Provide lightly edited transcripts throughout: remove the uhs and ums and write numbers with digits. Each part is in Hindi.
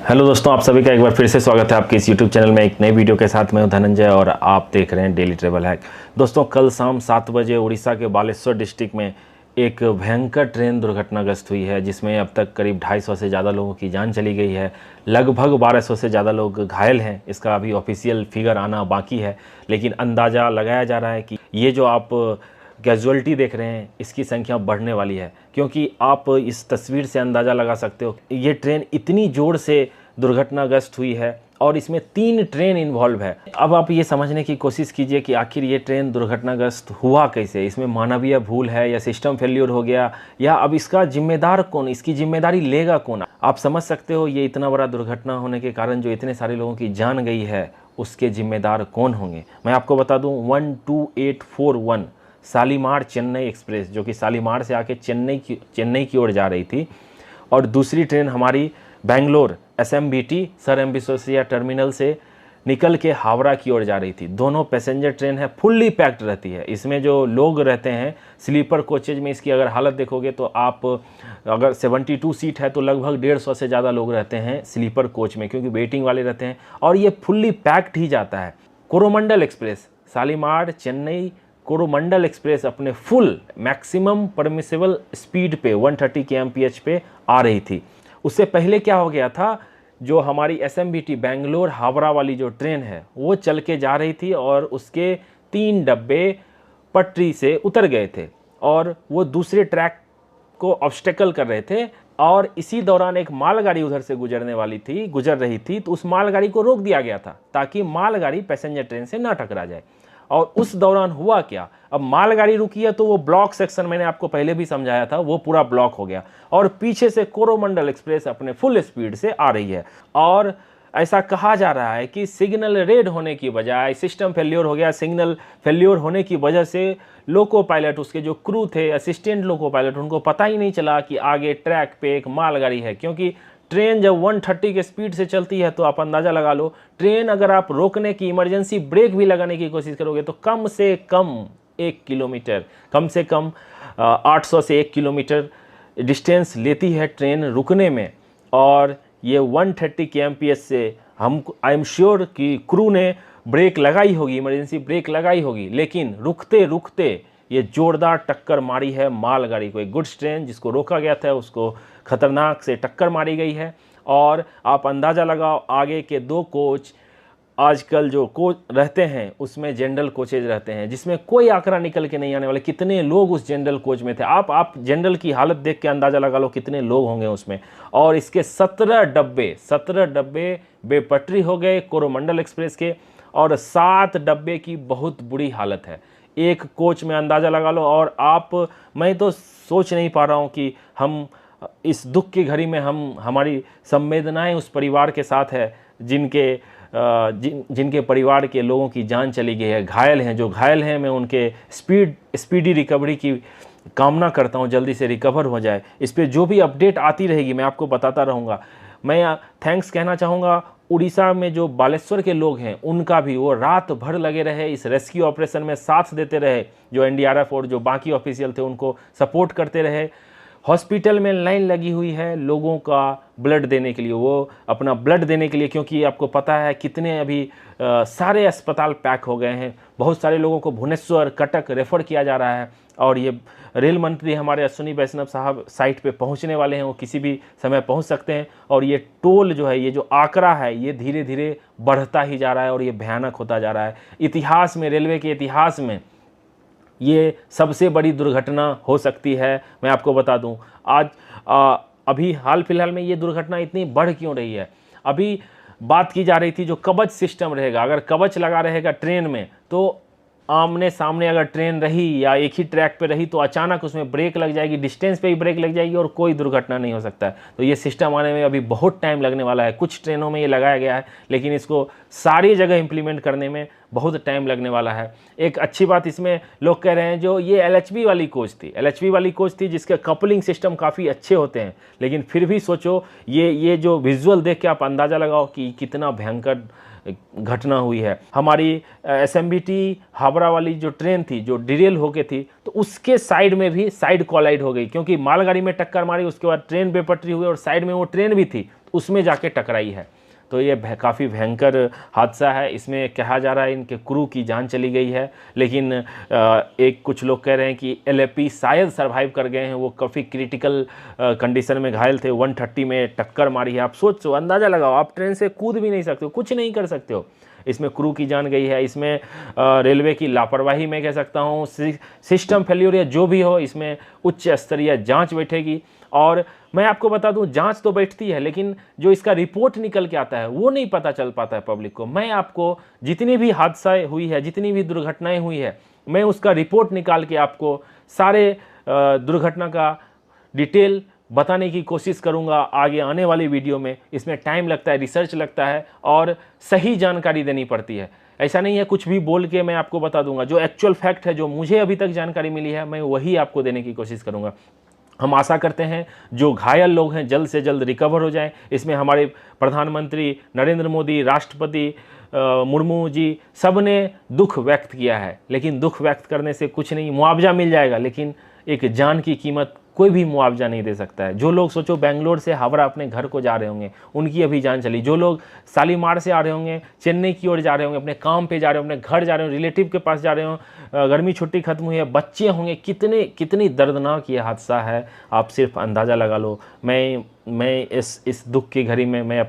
हेलो दोस्तों, आप सभी का एक बार फिर से स्वागत है आपके इस यूट्यूब चैनल में एक नई वीडियो के साथ। मैं हूं धनंजय और आप देख रहे हैं डेली ट्रेवल हैक। दोस्तों, कल शाम 7 बजे उड़ीसा के बालेश्वर डिस्ट्रिक्ट में एक भयंकर ट्रेन दुर्घटनाग्रस्त हुई है, जिसमें अब तक करीब 250 से ज़्यादा लोगों की जान चली गई है। लगभग 1200 से ज़्यादा लोग घायल हैं। इसका अभी ऑफिशियल फिगर आना बाकी है, लेकिन अंदाज़ा लगाया जा रहा है कि ये जो आप कैजुअल्टी देख रहे हैं इसकी संख्या बढ़ने वाली है, क्योंकि आप इस तस्वीर से अंदाज़ा लगा सकते हो ये ट्रेन इतनी ज़ोर से दुर्घटनाग्रस्त हुई है और इसमें 3 ट्रेन इन्वॉल्व है। अब आप ये समझने की कोशिश कीजिए कि आखिर ये ट्रेन दुर्घटनाग्रस्त हुआ कैसे। इसमें मानवीय भूल है या सिस्टम फेल्योर हो गया, या अब इसका जिम्मेदार कौन, इसकी जिम्मेदारी लेगा कौन। आप समझ सकते हो ये इतना बड़ा दुर्घटना होने के कारण जो इतने सारे लोगों की जान गई है उसके जिम्मेदार कौन होंगे। मैं आपको बता दूं, 12841 शालीमार चेन्नई एक्सप्रेस, जो कि शालीमार से आके चेन्नई की ओर जा रही थी, और दूसरी ट्रेन हमारी Bangalore SMBT sir M Visvesvaraya terminal से निकल के हावड़ा की ओर जा रही थी। दोनों पैसेंजर ट्रेन है, फुल्ली पैक्ड रहती है। इसमें जो लोग रहते हैं स्लीपर कोचेज में, इसकी अगर हालत देखोगे तो आप अगर 72 सीट है तो लगभग 150 से ज़्यादा लोग रहते हैं स्लीपर कोच में, क्योंकि वेटिंग वाले रहते हैं, और ये फुल्ली पैक्ड ही जाता है। कोरोमंडल एक्सप्रेस शालीमार चेन्नई कोरोमंडल एक्सप्रेस अपने फुल मैक्सिमम परमिसेबल स्पीड पे 130 kmph पे आ रही थी। उससे पहले क्या हो गया था, जो हमारी SMBT बेंगलोर हावड़ा वाली जो ट्रेन है वो चल के जा रही थी और उसके 3 डब्बे पटरी से उतर गए थे और वो दूसरे ट्रैक को ऑब्स्टेकल कर रहे थे, और इसी दौरान एक मालगाड़ी उधर से गुजर रही थी, तो उस मालगाड़ी को रोक दिया गया था ताकि मालगाड़ी पैसेंजर ट्रेन से ना टकरा जाए। और उस दौरान हुआ क्या, अब मालगाड़ी रुकी है तो वो ब्लॉक सेक्शन, मैंने आपको पहले भी समझाया था, वो पूरा ब्लॉक हो गया और पीछे से कोरोमंडल एक्सप्रेस अपने फुल स्पीड से आ रही है। और ऐसा कहा जा रहा है कि सिग्नल रेड होने की बजाय सिस्टम फेल्योर हो गया। सिग्नल फेल्योर होने की वजह से लोको पायलट, उसके जो क्रू थे, असिस्टेंट लोको पायलट, उनको पता ही नहीं चला कि आगे ट्रैक पे एक मालगाड़ी है, क्योंकि ट्रेन जब 130 के स्पीड से चलती है तो आप अंदाज़ा लगा लो, ट्रेन अगर आप रोकने की इमरजेंसी ब्रेक भी लगाने की कोशिश करोगे तो कम से कम 1 किलोमीटर, कम से कम 800 से 1 किलोमीटर डिस्टेंस लेती है ट्रेन रुकने में। और ये 130 kmph से आई एम श्योर कि क्रू ने ब्रेक लगाई होगी, इमरजेंसी ब्रेक लगाई होगी, लेकिन रुकते रुकते ये जोरदार टक्कर मारी है मालगाड़ी को। एक गुड्स ट्रेन जिसको रोका गया था उसको खतरनाक से टक्कर मारी गई है। और आप अंदाज़ा लगाओ, आगे के 2 कोच आजकल जो कोच रहते हैं उसमें जनरल कोचेज रहते हैं, जिसमें कोई आंकड़ा निकल के नहीं आने वाले कितने लोग उस जनरल कोच में थे। आप जनरल की हालत देख के अंदाज़ा लगा लो कितने लोग होंगे उसमें। और इसके 17 डब्बे बेपटरी हो गए कोरोमंडल एक्सप्रेस के, और 7 डब्बे की बहुत बुरी हालत है एक कोच में, अंदाज़ा लगा लो। और मैं तो सोच नहीं पा रहा हूँ कि हम इस दुख की घड़ी में हमारी संवेदनाएं उस परिवार के साथ है जिनके परिवार के लोगों की जान चली गई है, घायल हैं। जो घायल हैं मैं उनके स्पीडी रिकवरी की कामना करता हूं, जल्दी से रिकवर हो जाए। इस पर जो भी अपडेट आती रहेगी मैं आपको बताता रहूँगा। मैं थैंक्स कहना चाहूँगा उड़ीसा में जो बालेश्वर के लोग हैं उनका भी, वो रात भर लगे रहे इस रेस्क्यू ऑपरेशन में, साथ देते रहे। जो NDRF और जो बाकी ऑफिशियल थे उनको सपोर्ट करते रहे। हॉस्पिटल में लाइन लगी हुई है लोगों का ब्लड देने के लिए, वो अपना ब्लड देने के लिए, क्योंकि आपको पता है कितने अभी सारे अस्पताल पैक हो गए हैं। बहुत सारे लोगों को भुवनेश्वर, कटक रेफ़र किया जा रहा है। और ये रेल मंत्री हमारे अश्विनी वैष्णव साहब साइट पे पहुंचने वाले हैं, वो किसी भी समय पहुंच सकते हैं। और ये टोल जो है, ये जो आंकड़ा है, ये धीरे धीरे बढ़ता ही जा रहा है और ये भयानक होता जा रहा है। इतिहास में, रेलवे के इतिहास में ये सबसे बड़ी दुर्घटना हो सकती है। मैं आपको बता दूं, आज अभी हाल फिलहाल में ये दुर्घटना इतनी बढ़ क्यों रही है। अभी बात की जा रही थी जो कवच सिस्टम रहेगा, अगर कवच लगा रहेगा ट्रेन में तो आमने सामने अगर ट्रेन रही या एक ही ट्रैक पे रही तो अचानक उसमें ब्रेक लग जाएगी, डिस्टेंस पे ही ब्रेक लग जाएगी और कोई दुर्घटना नहीं हो सकता है। तो ये सिस्टम आने में अभी बहुत टाइम लगने वाला है। कुछ ट्रेनों में ये लगाया गया है, लेकिन इसको सारी जगह इंप्लीमेंट करने में बहुत टाइम लगने वाला है। एक अच्छी बात इसमें लोग कह रहे हैं, जो ये LHB वाली कोच थी जिसके कपलिंग सिस्टम काफ़ी अच्छे होते हैं, लेकिन फिर भी सोचो ये जो विजुअल देख के आप अंदाज़ा लगाओ कि कितना भयंकर घटना हुई है। हमारी SMBT हावड़ा वाली जो ट्रेन थी जो डिरेल होके थी, तो उसके साइड में भी साइड कोलाइड हो गई, क्योंकि मालगाड़ी में टक्कर मारी, उसके बाद ट्रेन बेपटरी हुई और साइड में वो ट्रेन भी थी, उसमें जाके टकराई है। तो ये काफ़ी भयंकर हादसा है। इसमें कहा जा रहा है इनके क्रू की जान चली गई है, लेकिन एक कुछ लोग कह रहे हैं कि LAP शायद सर्वाइव कर गए हैं। वो काफ़ी क्रिटिकल कंडीशन में घायल थे। 130 में टक्कर मारी है। आप सोचो, अंदाज़ा लगाओ, आप ट्रेन से कूद भी नहीं सकते हो, कुछ नहीं कर सकते हो। इसमें क्रू की जान गई है। इसमें रेलवे की लापरवाही मैं कह सकता हूँ, सिस्टम फेल्योर या जो भी हो, इसमें उच्च स्तरीय जांच बैठेगी। और मैं आपको बता दूं, जांच तो बैठती है, लेकिन जो इसका रिपोर्ट निकल के आता है वो नहीं पता चल पाता है पब्लिक को। मैं आपको जितनी भी हादसा हुई है, जितनी भी दुर्घटनाएं हुई है, मैं उसका रिपोर्ट निकाल के आपको सारे दुर्घटना का डिटेल बताने की कोशिश करूंगा आगे आने वाली वीडियो में। इसमें टाइम लगता है, रिसर्च लगता है और सही जानकारी देनी पड़ती है। ऐसा नहीं है कुछ भी बोल के मैं आपको बता दूंगा। जो एक्चुअल फैक्ट है, जो मुझे अभी तक जानकारी मिली है, मैं वही आपको देने की कोशिश करूंगा। हम आशा करते हैं जो घायल लोग हैं जल्द से जल्द रिकवर हो जाएं। इसमें हमारे प्रधानमंत्री नरेंद्र मोदी, राष्ट्रपति मुर्मू जी, सब ने दुख व्यक्त किया है। लेकिन दुख व्यक्त करने से कुछ नहीं, मुआवजा मिल जाएगा, लेकिन एक जान की कीमत कोई भी मुआवजा नहीं दे सकता है। जो लोग सोचो बेंगलोर से हावड़ा अपने घर को जा रहे होंगे, उनकी अभी जान चली। जो लोग शालीमार से आ रहे होंगे, चेन्नई की ओर जा रहे होंगे, अपने काम पे जा रहे होंगे, अपने घर जा रहे हो, रिलेटिव के पास जा रहे हो, गर्मी छुट्टी खत्म हुई है, बच्चे होंगे, कितनी दर्दनाक ये हादसा है, आप सिर्फ अंदाज़ा लगा लो। मैं इस दुख की घड़ी में मैं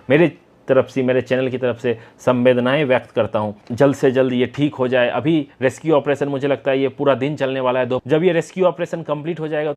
मेरे तरफ से, मेरे चैनल की तरफ से संवेदनाएं व्यक्त करता हूं। जल्द से जल्द ये ठीक हो जाए। अभी रेस्क्यू ऑपरेशन मुझे लगता है ये पूरा दिन चलने वाला है। जब ये रेस्क्यू ऑपरेशन कंप्लीट हो जाएगा